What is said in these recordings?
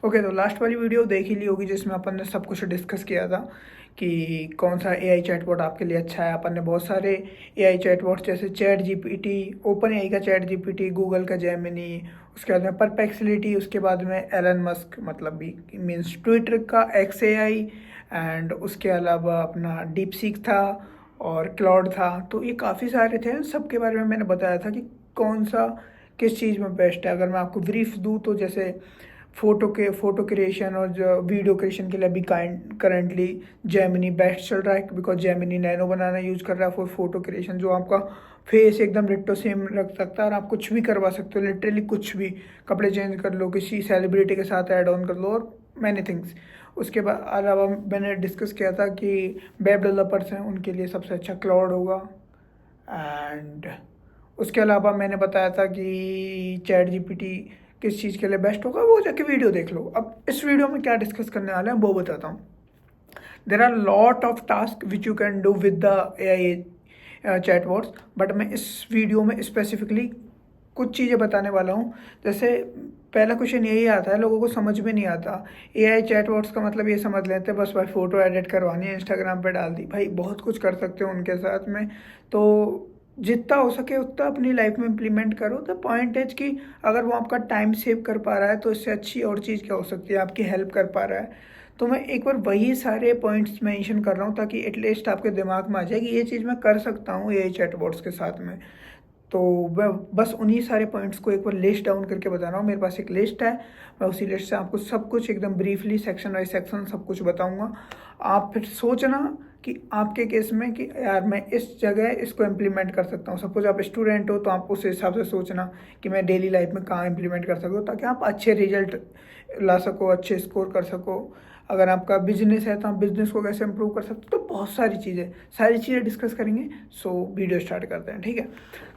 Okay, तो last वाली video देख ही ली होगी जिसमें अपन ने सब कुछ डिस्कस किया था कि कौन सा एआई चैटबॉट आपके लिए अच्छा है। अपन ने बहुत सारे एआई चैटबॉट जैसे चैट जीपीटी, ओपन एआई का चैट जीपीटी, गूगल का जेमिनी, उसके बाद में परप्लेक्सिटी, उसके बाद में एलन मस्क मतलब भी मीन्स ट्विटर का एक्स एआई, एंड उसके अलावा अपना डीप सीक था और क्लाउड था। तो ये काफ़ी सारे थे, सबके बारे में मैंने बताया था कि कौन सा किस चीज़ में बेस्ट है। अगर मैं आपको ब्रीफ दूँ तो जैसे फ़ोटो क्रिएशन और जो वीडियो क्रिएशन के लिए अभी करंटली जेमिनी बेस्ट चल रहा है, because Gemini nano banana use कर रहा है फॉर फोटो क्रिएशन, जो आपका फेस एकदम डिट्टो सेम रख सकता है और आप कुछ भी करवा सकते हो, लिटरली कुछ भी। कपड़े चेंज कर लो, किसी सेलिब्रिटी के साथ ऐड ऑन कर लो और मैनी थिंग्स। उसके बाद अलावा मैंने डिस्कस किया था कि वेब डेवलपर्स हैं उनके लिए सबसे अच्छा क्लाउड होगा। एंड उसके अलावा मैंने बताया था कि चैट जीपीटी किस चीज़ के लिए बेस्ट होगा, वो जाके वीडियो देख लो। अब इस वीडियो में क्या डिस्कस करने वाले हैं वो बताता हूँ। There are lot of task which you can do with the AI chatbots, but मैं इस वीडियो में स्पेसिफिकली कुछ चीज़ें बताने वाला हूँ। जैसे पहला क्वेश्चन यही आता है, लोगों को समझ में नहीं आता। AI चैटबॉट्स का मतलब ये समझ लेते हैं बस भाई फ़ोटो एडिट करवानी है, इंस्टाग्राम पे डाल दी। भाई बहुत कुछ कर सकते हो उनके साथ में, तो जितना हो सके उतना अपनी लाइफ में इम्प्लीमेंट करो। द पॉइंट इज कि अगर वो आपका टाइम सेव कर पा रहा है तो इससे अच्छी और चीज़ क्या हो सकती है, आपकी हेल्प कर पा रहा है। तो मैं एक बार वही सारे पॉइंट्स मेंशन कर रहा हूँ ताकि एटलीस्ट आपके दिमाग में आ जाए कि ये चीज़ मैं कर सकता हूँ AI चैटबॉट्स के साथ में। तो मैं बस उन्हीं सारे पॉइंट्स को एक बार लिस्ट डाउन करके बता रहा हूँ। मेरे पास एक लिस्ट है, मैं उसी लिस्ट से आपको सब कुछ एकदम ब्रीफली सेक्शन बाई सेक्शन सब कुछ बताऊँगा। आप फिर सोचना कि आपके केस में कि यार मैं इस जगह इसको इम्प्लीमेंट कर सकता हूँ। सपोज आप स्टूडेंट हो तो आप उस हिसाब से सोचना कि मैं डेली लाइफ में कहाँ इम्प्लीमेंट कर सकता हूँ ताकि आप अच्छे रिजल्ट ला सको, अच्छे स्कोर कर सको। अगर आपका बिजनेस है तो आप बिजनेस को कैसे इम्प्रूव कर सकते हो। तो बहुत सारी चीज़ें डिस्कस करेंगे। सो वीडियो स्टार्ट करते हैं, ठीक है।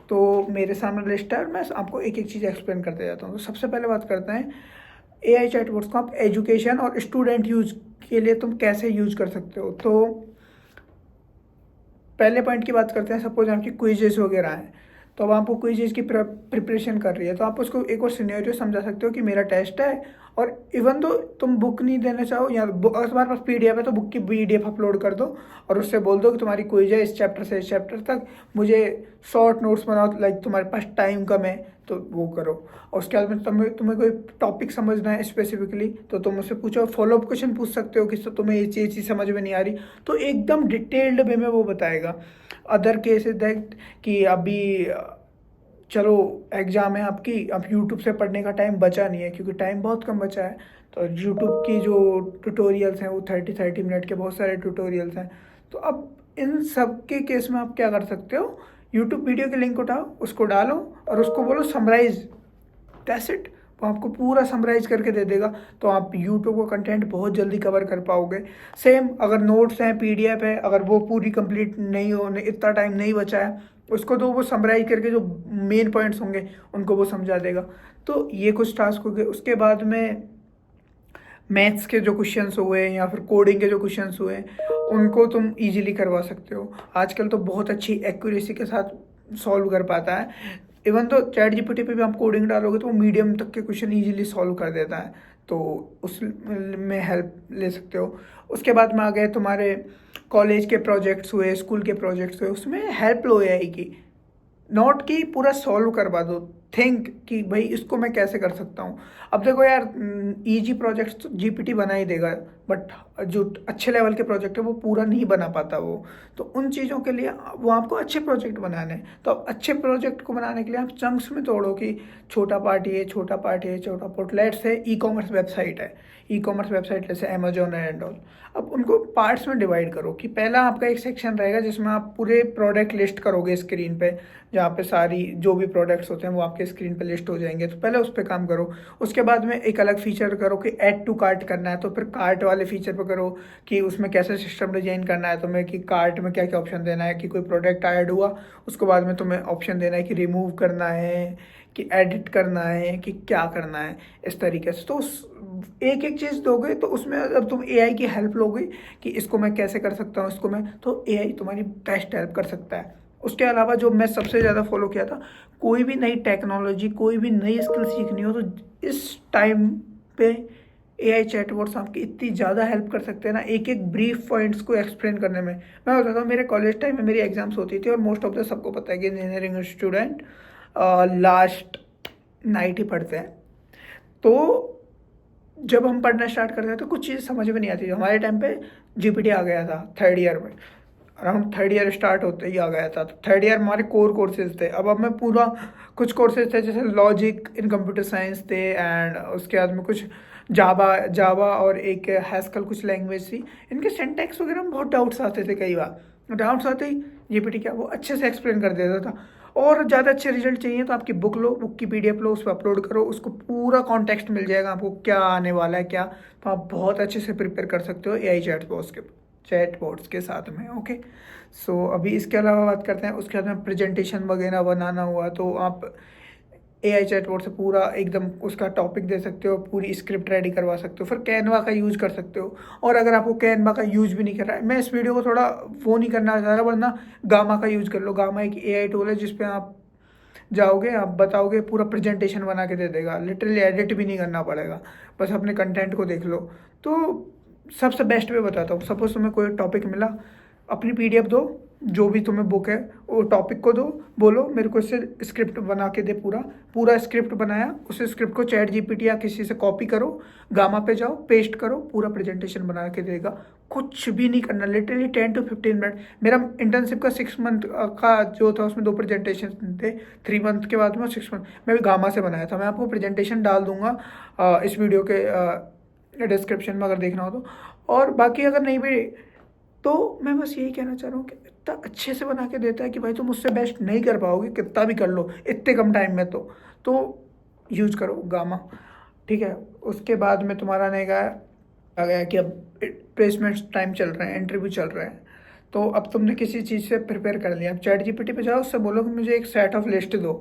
तो मेरे सामने लिस्ट है और मैं आपको एक एक चीज़ एक्सप्लेन करते जाता हूँ। तो सबसे पहले बात करते हैं AI चैटबॉट्स को आप एजुकेशन और स्टूडेंट यूज के लिए तुम कैसे यूज कर सकते हो। तो पहले पॉइंट की बात करते हैं। सपोज आपकी क्विजेस वगैरह हैं, तो अब आपको क्विजेस की प्रिपरेशन कर रही है तो आप उसको एक और सिनेरियो समझा सकते हो कि मेरा टेस्ट है और इवन तो तुम बुक नहीं देना चाहो या अगर तुम्हारे पास PDF है तो बुक की PDF अपलोड कर दो और उससे बोल दो कि तुम्हारी क्विज है इस चैप्टर से इस चैप्टर तक, मुझे शॉर्ट नोट्स बनाओ, लाइक तुम्हारे पास टाइम कम है तो वो करो। और उसके बाद में तुम्हें कोई टॉपिक समझना है स्पेसिफिकली तो तुम उससे पूछो, फॉलोअप क्वेश्चन पूछ सकते हो कि तुम्हें ये चीज़ समझ में नहीं आ रही तो एकदम डिटेल्ड वे में वो बताएगा। अदर केस इज दैट कि अभी चलो एग्ज़ाम है आपकी, अब यूट्यूब से पढ़ने का टाइम बचा नहीं है क्योंकि टाइम बहुत कम बचा है। तो यूट्यूब की जो ट्यूटोरियल्स हैं वो 30-30 मिनट के बहुत सारे ट्यूटोरियल्स हैं। तो अब इन सब के केस में आप क्या कर सकते हो, यूट्यूब वीडियो के लिंक उठाओ, उसको डालो और उसको बोलो समराइज, दैट्स इट। वो आपको पूरा समराइज करके दे देगा तो आप यूट्यूब का कंटेंट बहुत जल्दी कवर कर पाओगे। सेम अगर नोट्स हैं, PDF है, अगर वो पूरी कंप्लीट नहीं हो, इतना टाइम नहीं बचा है, उसको तो वो समराइज करके जो मेन पॉइंट्स होंगे उनको वो समझा देगा। तो ये कुछ टास्क हो गए। उसके बाद में मैथ्स के जो क्वेश्चंस हुए या फिर कोडिंग के जो क्वेश्चंस हुए उनको तुम इजीली करवा सकते हो। आजकल तो बहुत अच्छी एक्यूरेसी के साथ सॉल्व कर पाता है। इवन तो चैट जीपीटी पे भी आप कोडिंग डालोगे तो वो मीडियम तक के क्वेश्चन इजीली सॉल्व कर देता है, तो उस में हेल्प ले सकते हो। उसके बाद में आ गए तुम्हारे कॉलेज के प्रोजेक्ट्स हुए, स्कूल के प्रोजेक्ट्स हुए, उसमें हेल्प लो AI की, नॉट कि पूरा सॉल्व करवा दो। थिंक कि भाई इसको मैं कैसे कर सकता हूँ। अब देखो यार, इजी प्रोजेक्ट तो GPT बना ही देगा, बट जो अच्छे लेवल के प्रोजेक्ट है वो पूरा नहीं बना पाता वो। तो उन चीज़ों के लिए वो आपको अच्छे प्रोजेक्ट बनाने हैं, तो अब अच्छे प्रोजेक्ट को बनाने के लिए आप चंक्स में तोड़ो कि छोटा पार्ट ये, छोटा पार्ट ये, छोटा part. Let's say e-commerce website है, ई-कॉमर्स वेबसाइट जैसे अमेजोन एंड ऑल। अब उनको पार्ट्स में डिवाइड करो कि पहला आपका एक सेक्शन रहेगा जिसमें आप पूरे प्रोडक्ट लिस्ट करोगे स्क्रीन पे, जहाँ पे सारी जो भी प्रोडक्ट्स होते हैं वो आपके स्क्रीन पे लिस्ट हो जाएंगे। तो पहले उस पर काम करो। उसके बाद में एक अलग फीचर करो कि ऐड टू कार्ट करना है, तो फिर कार्ट वाले फीचर पे करो कि उसमें कैसे सिस्टम डिजाइन करना है तुम्हें, कि कार्ट में क्या क्या ऑप्शन देना है, कि कोई प्रोडक्ट ऐड हुआ उसके बाद में तुम्हें ऑप्शन देना है कि रिमूव करना है, कि एडिट करना है, कि क्या करना है, इस तरीके से। तो एक एक चीज़ दोगे तो उसमें अब तुम AI की हेल्प लोगे कि इसको मैं कैसे कर सकता हूँ, इसको मैं, तो AI तुम्हारी बेस्ट हेल्प कर सकता है। उसके अलावा जो मैं सबसे ज़्यादा फॉलो किया था, कोई भी नई टेक्नोलॉजी, कोई भी नई स्किल सीखनी हो तो इस टाइम पे AI चैटबॉट्स आपकी इतनी ज़्यादा हेल्प कर सकते हैं ना एक एक ब्रीफ पॉइंट्स को एक्सप्लेन करने में। मैं बताता हूँ, मेरे कॉलेज टाइम में मेरी एग्जाम्स होती थी और मोस्ट ऑफ द सबको पता है कि इंजीनियरिंग स्टूडेंट लास्ट नाइट ही पढ़ते हैं। तो जब हम पढ़ना स्टार्ट करते हैं तो कुछ चीज़ समझ में नहीं आती थी। हमारे टाइम पे GPT आ गया था थर्ड ईयर में, अराउंड थर्ड ईयर स्टार्ट होते ही आ गया था। तो थर्ड ईयर हमारे कोर कोर्सेज थे। अब मैं पूरा कुछ कोर्सेज थे जैसे लॉजिक इन कंप्यूटर साइंस थे, एंड उसके बाद में कुछ जावा जावा और एक हैस्कल कुछ लैंग्वेज थी। इनके सिंटैक्स वगैरह में बहुत डाउट्स आते थे। कई बार डाउट्स आते ही GPT क्या वो अच्छे से एक्सप्लेन कर देता था। और ज़्यादा अच्छे रिजल्ट चाहिए तो आपकी बुक लो, बुक की PDF लो, उस पर अपलोड करो, उसको पूरा कॉन्टेक्स्ट मिल जाएगा आपको क्या आने वाला है क्या। तो आप बहुत अच्छे से प्रिपेयर कर सकते हो AI चैटबॉट्स के साथ में। ओके, सो अभी इसके अलावा बात करते हैं। उसके बाद में प्रेजेंटेशन वगैरह बनाना हुआ तो आप AI चैटबॉट से पूरा एकदम उसका टॉपिक दे सकते हो, पूरी स्क्रिप्ट रेडी करवा सकते हो। फिर कैनवा का यूज़ कर सकते हो। और अगर आपको कैनवा का यूज़ भी नहीं कर रहा है, मैं इस वीडियो को थोड़ा वो नहीं करना चाह रहा, वरना गामा का यूज़ कर लो। गामा एक AI टूल है जिसपे आप जाओगे, आप बताओगे, पूरा प्रेजेंटेशन बना के दे देगा। लिटरली एडिट भी नहीं करना पड़ेगा, बस अपने कंटेंट को देख लो। तो सबसे बेस्ट वे बताता हूँ। सपोज तुम्हें कोई टॉपिक मिला, अपनी PDF दो, जो भी तुम्हें बुक है वो टॉपिक को दो, बोलो मेरे को इससे स्क्रिप्ट बना के दे। पूरा पूरा स्क्रिप्ट बनाया, उस स्क्रिप्ट को चैट GPT या किसी से कॉपी करो, गामा पे जाओ, पेस्ट करो, पूरा प्रेजेंटेशन बना के देगा। कुछ भी नहीं करना, लिटरली 10 to 15 मिनट। मेरा इंटर्नशिप का 6 मंथ का जो था उसमें 2 प्रेजेंटेशन थे। 3 मंथ के बाद में 6 मंथ मैं भी गामा से बनाया था। मैं आपको प्रेजेंटेशन डाल दूंगा इस वीडियो के डिस्क्रिप्शन में अगर देखना हो तो। और बाकी अगर नहीं भी तो मैं बस यही कहना चाह रहा हूँ कि इतना अच्छे से बना के देता है कि भाई तुम उससे बेस्ट नहीं कर पाओगे, कितना भी कर लो इतने कम टाइम में। तो यूज करो गामा, ठीक है। उसके बाद में तुम्हारा नहीं गया आ गया कि अब प्लेसमेंट टाइम चल रहे हैं, इंटरव्यू चल रहे हैं। तो अब तुमने किसी चीज़ से प्रिपेयर कर लिया, अब चैट GPT पे जाओ, उससे बोलो कि मुझे एक सेट ऑफ लिस्ट दो।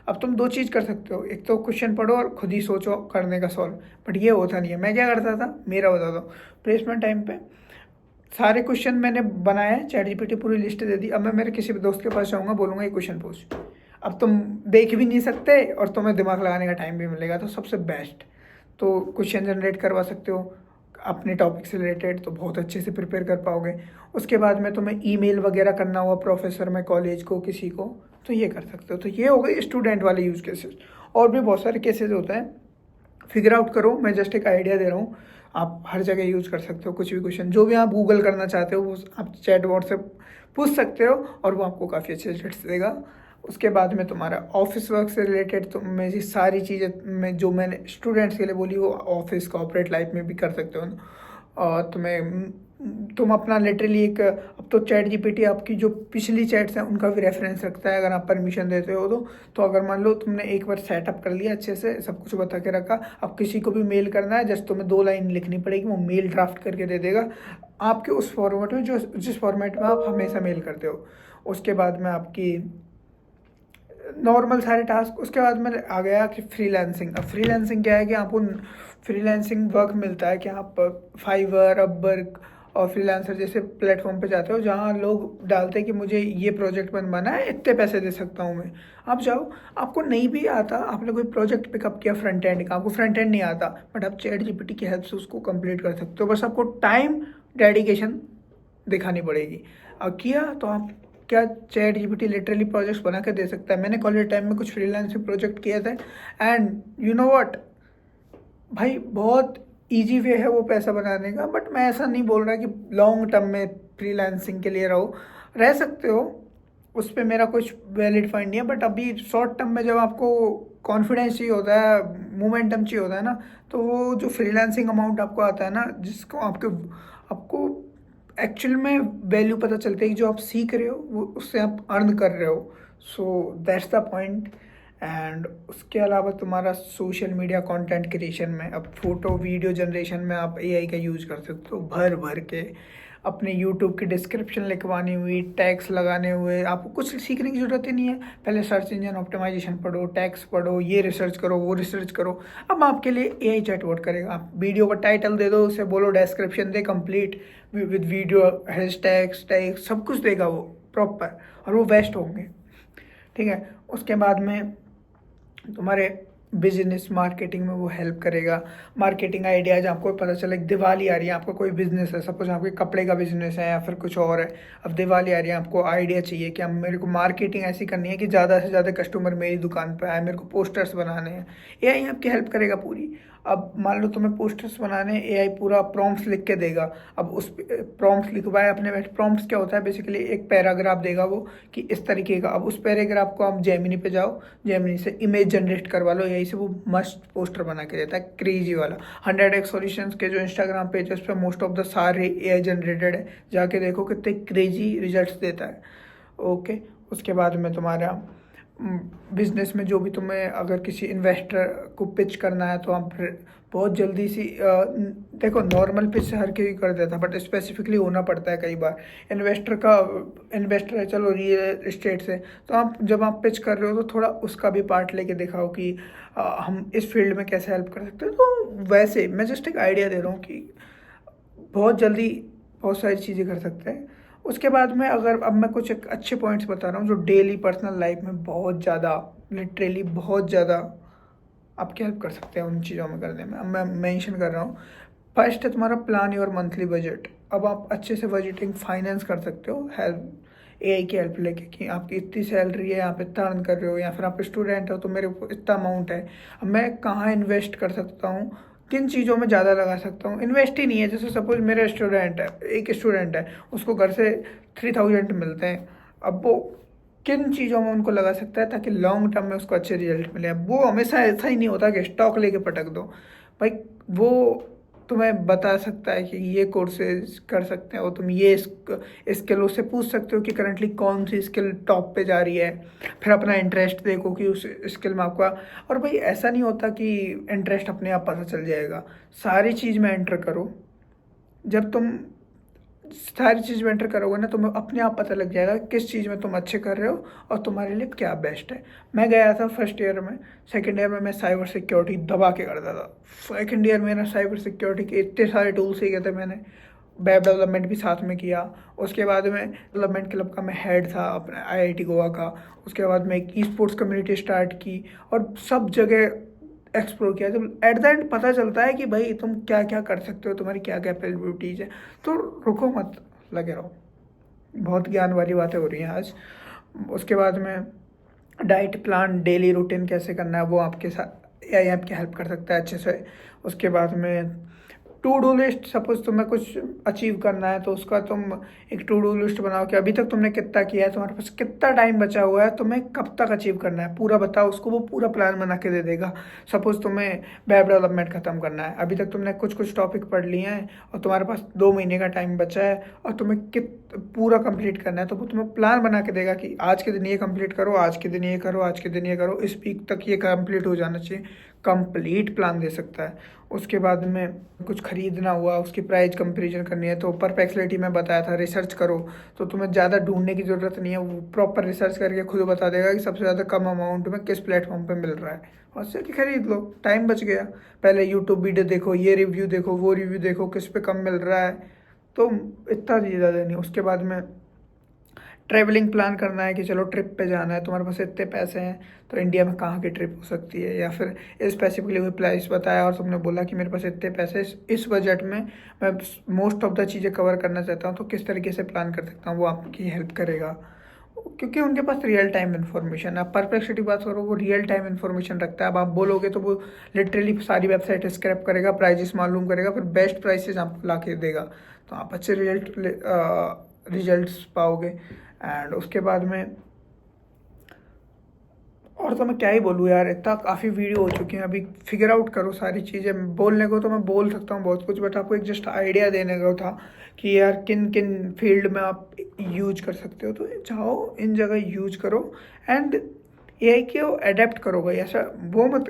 अब तुम दो चीज़ कर सकते हो, एक तो क्वेश्चन पढ़ो और खुद ही सोचो करने का सॉल्व। बट ये होता नहीं है। मैं क्या करता था, मेरा बताता हूँ। प्लेसमेंट टाइम पे सारे क्वेश्चन मैंने बनाए, चैट GPT पूरी लिस्ट दे दी। अब मैं मेरे किसी भी दोस्त के पास जाऊँगा, बोलूँगा ये क्वेश्चन पूछ। अब तुम देख भी नहीं सकते और तुम्हें दिमाग लगाने का टाइम भी मिलेगा। तो सबसे बेस्ट तो क्वेश्चन जनरेट करवा सकते हो अपने टॉपिक से रिलेटेड, तो बहुत अच्छे से प्रिपेयर कर पाओगे। उसके बाद में तुम्हें ईमेल वगैरह करना हुआ प्रोफेसर में, कॉलेज को, किसी को, तो ये कर सकते हो। तो ये हो गई स्टूडेंट वाले यूज़ केसेस। और भी बहुत सारे केसेस होते हैं, फिगर आउट करो। मैं जस्ट एक आइडिया दे रहा हूँ, आप हर जगह यूज़ कर सकते हो। कुछ भी क्वेश्चन जो भी आप गूगल करना चाहते हो वो आप चैटबॉट से पूछ सकते हो और वो आपको काफ़ी अच्छे रिजल्ट्स देगा। उसके बाद में तुम्हारा ऑफिस वर्क से रिलेटेड तो मेरी सारी चीज़ें मैं जो मैंने स्टूडेंट्स के लिए बोली वो ऑफिस कॉर्पोरेट लाइफ में भी कर सकते हो। और तुम अपना लिटरली एक, अब तो चैट GPT आपकी जो पिछली चैट्स हैं उनका भी रेफरेंस रखता है अगर आप परमिशन देते हो तो अगर मान लो तुमने एक बार सेटअप कर लिया अच्छे से, सब कुछ बता के रखा, अब किसी को भी मेल करना है, जस्ट तुम्हें 2 लाइन लिखनी पड़ेगी, वो मेल ड्राफ्ट करके दे देगा आपके उस फॉर्मेट में जो जिस फॉर्मेट में आप हमेशा मेल करते हो। उसके बाद में आपकी नॉर्मल सारे टास्क। उसके बाद में आ गया कि फ्रीलांसिंग। अब फ्रीलांसिंग क्या है कि आपको फ्रीलांसिंग वर्क मिलता है कि आप फाइवर, अपवर्क और फ्रीलांसर जैसे प्लेटफॉर्म पे जाते हो जहाँ लोग डालते हैं कि मुझे ये प्रोजेक्ट बनवाना है, इतने पैसे दे सकता हूँ मैं। आप जाओ, आपको नहीं भी आता, आपने कोई प्रोजेक्ट पिकअप किया फ्रंट एंड का, आपको फ्रंट एंड नहीं आता, बट आप चैट GPT की हेल्प से उसको कंप्लीट कर सकते हो। बस आपको टाइम डेडिकेशन दिखानी पड़ेगी। और किया तो आप क्या, चैट GPT लिटरली प्रोजेक्ट्स बना के दे सकता है। मैंने कॉलेज टाइम में कुछ फ्रीलांसिंग प्रोजेक्ट किए थे, एंड यू नो व्हाट भाई, बहुत इजी वे है वो पैसा बनाने का। बट मैं ऐसा नहीं बोल रहा कि लॉन्ग टर्म में फ्रीलांसिंग के लिए रह सकते हो, उस पर मेरा कुछ वैलिड पॉइंट नहीं है। बट अभी शॉर्ट टर्म में जब आपको कॉन्फिडेंस चाहिए होता है, मोमेंटम चाहिए होता है ना, तो वो जो फ्रीलांसिंग अमाउंट आपको आता है ना, जिसको आपको एक्चुअल में वैल्यू पता चलती है कि जो आप सीख रहे हो वो उससे आप अर्न कर रहे हो। So that's the point. And उसके अलावा तुम्हारा सोशल मीडिया कंटेंट क्रिएशन में, अब फोटो वीडियो जनरेशन में आप AI का यूज़ कर सकते हो भर भर के। अपने यूट्यूब की डिस्क्रिप्शन लिखवानी हुई, टैग्स लगाने हुए, आपको कुछ सीखने की ज़रूरत ही नहीं है। पहले सर्च इंजन ऑप्टिमाइजेशन पढ़ो, टैग्स पढ़ो, ये रिसर्च करो, वो रिसर्च करो। अब आपके लिए AI चैटबॉट करेगा। आप वीडियो का टाइटल दे दो, उसे बोलो description they complete with video, hashtags, tags, सब कुछ देगा वो प्रॉपर, और वो बेस्ट होंगे, ठीक है। उसके बाद में तुम्हारे बिजनेस मार्केटिंग में वो हेल्प करेगा। मार्केटिंग आइडियाज आपको पता चले, दिवाली आ रही है, आपका कोई बिजनेस है, सपोज आपके कपड़े का बिजनेस है या फिर कुछ और है, अब दिवाली आ रही है, आपको आइडिया चाहिए कि अब मेरे को मार्केटिंग ऐसी करनी है कि ज़्यादा से ज़्यादा कस्टमर मेरी दुकान पर आए, मेरे को पोस्टर्स बनाने हैं, एआई आपकी हेल्प करेगा पूरी। अब मान लो तुम्हें पोस्टर्स बनाने, एआई पूरा प्रॉम्प्ट्स लिख के देगा। अब उस प्रॉम्प्ट्स लिखवाए अपने बैठ, प्रॉम्प्ट्स क्या होता है बेसिकली, एक पैराग्राफ देगा वो कि इस तरीके का। अब उस पैराग्राफ को आप जेमिनी पे जाओ, जेमिनी से इमेज जनरेट करवा लो, यही से वो मस्त पोस्टर बना के देता है, क्रेजी वाला। 100x सॉल्यूशंस के जो इंस्टाग्राम पेज है उस पर मोस्ट ऑफ द सारे एआई जनरेटेड है, जाके देखो कितने क्रेजी रिजल्ट्स देता है। ओके, उसके बाद में तुम्हारा बिजनेस में जो भी तुम्हें अगर किसी इन्वेस्टर को पिच करना है तो आप बहुत जल्दी सी देखो, नॉर्मल पिच से हर कोई कर देता है बट स्पेसिफिकली होना पड़ता है कई बार। इन्वेस्टर है चलो रियल एस्टेट से, तो आप जब आप पिच कर रहे हो तो थोड़ा उसका भी पार्ट लेके दिखाओ कि हम इस फील्ड में कैसे हेल्प कर सकते हैं। तो वैसे मैं जस्ट एक आइडिया दे रहा हूँ कि बहुत जल्दी बहुत सारी चीज़ें कर सकते हैं। उसके बाद में अगर अब मैं कुछ एक अच्छे पॉइंट्स बता रहा हूँ जो डेली पर्सनल लाइफ में बहुत ज़्यादा, लिटरली बहुत ज़्यादा आपकी हेल्प कर सकते हैं उन चीज़ों में करने में। अब मैं मेंशन कर रहा हूँ, फर्स्ट है तुम्हारा प्लान योर मंथली बजट। अब आप अच्छे से बजटिंग फाइनेंस कर सकते हो हेल्प, एआई की हेल्प लेके कि आपकी इतनी सैलरी है, आप इतना अर्न कर रहे हो, या फिर आप स्टूडेंट हो तो मेरे को इतना अमाउंट है, अब मैं कहाँ इन्वेस्ट कर सकता हूँ, किन चीज़ों में ज़्यादा लगा सकता हूँ। इन्वेस्ट ही नहीं है, जैसे सपोज मेरा स्टूडेंट है, एक स्टूडेंट है, उसको घर से 3000 मिलते हैं, अब वो किन चीज़ों में उनको लगा सकता है ताकि लॉन्ग टर्म में उसको अच्छे रिजल्ट मिले। अब वो हमेशा ऐसा ही नहीं होता कि स्टॉक लेके पटक दो भाई, वो तुम्हें बता सकता है कि ये कोर्सेज कर सकते हो, तुम ये स्किल उससे पूछ सकते हो कि करंटली कौन सी स्किल टॉप पे जा रही है, फिर अपना इंटरेस्ट देखो कि उस स्किल में आपका। और भाई ऐसा नहीं होता कि इंटरेस्ट अपने आप पता चल जाएगा, सारी चीज़ में एंटर करो। जब तुम सारी चीज़ में एंटर करोगे ना, तुम्हें अपने आप पता लग जाएगा किस चीज़ में तुम अच्छे कर रहे हो और तुम्हारे लिए क्या बेस्ट है। मैं गया था फर्स्ट ईयर में, सेकंड ईयर में मैं साइबर सिक्योरिटी दबा के करता था। सेकंड ईयर मेरा साइबर सिक्योरिटी के इतने सारे टूल्स सीखे थे मैंने, वेब डेवलपमेंट भी साथ में किया। उसके बाद में डेवलपमेंट क्लब का मैं हेड था अपने आईआईटी गोवा का। उसके बाद में एक ई स्पोर्ट्स कम्युनिटी स्टार्ट की और सब जगह एक्सप्लोर किया। जब एट द एंड पता चलता है कि भाई तुम क्या क्या कर सकते हो, तुम्हारी क्या कैपेबिलिटीज है, तो रुको मत, लगे रहो। बहुत ज्ञान वाली बातें हो रही हैं आज। उसके बाद में डाइट प्लान, डेली रूटीन कैसे करना है वो आपके साथ एआई आपकी हेल्प कर सकता है अच्छे से। उसके बाद में टू डू लिस्ट, सपोज तुम्हें कुछ अचीव करना है तो उसका तुम एक टू डू लिस्ट बनाओ कि अभी तक तुमने कितना किया है, तुम्हारे पास कितना टाइम बचा हुआ है, तुम्हें कब तक अचीव करना है पूरा बताओ उसको, वो पूरा प्लान बना के दे देगा। सपोज तुम्हें वेब डेवलपमेंट खत्म करना है, अभी तक तुमने कुछ कुछ टॉपिक पढ़ लिए हैं और तुम्हारे पास 2 महीने का टाइम बचा है और तुम्हें पूरा कंप्लीट करना है, तो वो तुम्हें प्लान बना के देगा कि आज के दिन ये कंप्लीट करो, आज के दिन ये करो, आज के दिन ये करो, इस वीक तक ये कंप्लीट हो जाना चाहिए। कंप्लीट प्लान दे सकता है। उसके बाद में कुछ खरीदना हुआ, उसकी प्राइस कंपैरिजन करनी है तो परप्लेक्सिटी में बताया था, रिसर्च करो, तो तुम्हें ज़्यादा ढूंढने की ज़रूरत नहीं है, वो प्रॉपर रिसर्च करके खुद बता देगा कि सबसे ज़्यादा कम अमाउंट में किस प्लेटफॉर्म पे मिल रहा है, और उससे कि खरीद लो, टाइम बच गया। पहले यूट्यूब वीडियो देखो, ये रिव्यू देखो, वो रिव्यू देखो, किस पे कम मिल रहा है, तो इतना ज़्यादा नहीं। उसके बाद में ट्रैवलिंग प्लान करना है कि चलो ट्रिप पे जाना है, तुम्हारे पास इतने पैसे हैं तो इंडिया में कहाँ की ट्रिप हो सकती है, या फिर स्पेसिफिकली कोई प्लेस बताया और तुमने बोला कि मेरे पास इतने पैसे, इस बजट में मैं मोस्ट ऑफ द चीज़ें कवर करना चाहता हूँ, तो किस तरीके से प्लान कर सकता हूँ, वो आपकी हेल्प करेगा क्योंकि उनके पास रियल टाइम इन्फॉर्मेशन है। आप परप्लेक्सिटी बात करो, वो रियल टाइम इन्फॉर्मेशन रखता है। अब आप बोलोगे तो वो लिटरली सारी वेबसाइट स्क्रैप करेगा, प्राइजेस मालूम करेगा, फिर बेस्ट प्राइसेस आपको ला के देगा, तो आप अच्छे रिजल्ट्स पाओगे। एंड उसके बाद में और तो मैं क्या ही बोलूँ यार, इतना काफ़ी वीडियो हो चुकी हैं, अभी फिगर आउट करो सारी चीज़ें। बोलने को तो मैं बोल सकता हूँ बहुत कुछ, बट आपको एक जस्ट आइडिया देने का था कि यार किन किन फील्ड में आप यूज कर सकते हो, तो जाओ इन जगह यूज करो एंड एआई को अडेप्ट करो भाई। ऐसा वो मत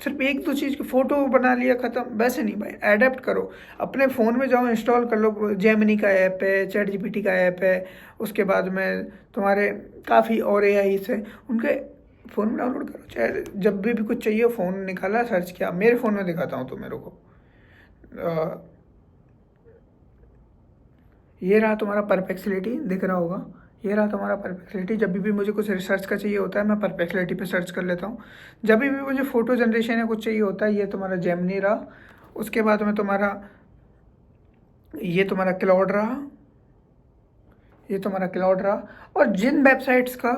सिर्फ एक दो चीज़ की फ़ोटो बना लिया ख़त्म, वैसे नहीं भाई, अडेप्ट करो। अपने फ़ोन में जाओ, इंस्टॉल कर लो, जेमिनी का ऐप है, चैट जीपीटी का ऐप है, उसके बाद में तुम्हारे काफ़ी और एआई से उनके फ़ोन में डाउनलोड करो। चाहे जब भी कुछ चाहिए फ़ोन निकाला, सर्च किया। मेरे फ़ोन में दिखाता हूँ तो मेरे को ये रहा तुम्हारा परप्लेक्सिटी, दिख रहा होगा, ये रहा तुम्हारा परप्लेक्सिटी। जब भी मुझे कुछ रिसर्च का चाहिए होता है मैं परप्लेक्सिटी पे सर्च कर लेता हूँ। जब भी मुझे फ़ोटो जनरेशन या कुछ चाहिए होता है, ये तुम्हारा जेमिनी रहा। उसके बाद में ये तुम्हारा क्लाउड रहा, ये तुम्हारा क्लाउड रहा। और जिन वेबसाइट्स का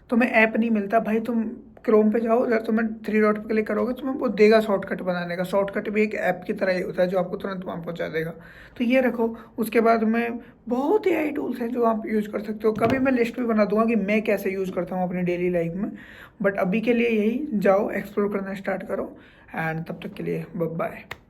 तुम्हें ऐप नहीं मिलता भाई, तुम क्रोम पे जाओ, अगर तुम्हें 3 डॉट पे क्लिक करोगे तुम्हें वो देगा शॉर्टकट बनाने का। शॉर्टकट भी एक ऐप की तरह ही होता है जो आपको तुरंत वहाँ पहुँचा देगा। तो ये रखो। उसके बाद में बहुत AI टूल्स हैं जो आप यूज़ कर सकते हो। कभी मैं लिस्ट भी बना दूंगा कि मैं कैसे यूज़ करता हूँ अपनी डेली लाइफ में। बट अभी के लिए यही, जाओ एक्सप्लोर करना स्टार्ट करो। एंड तब तक के लिए बाय बाय।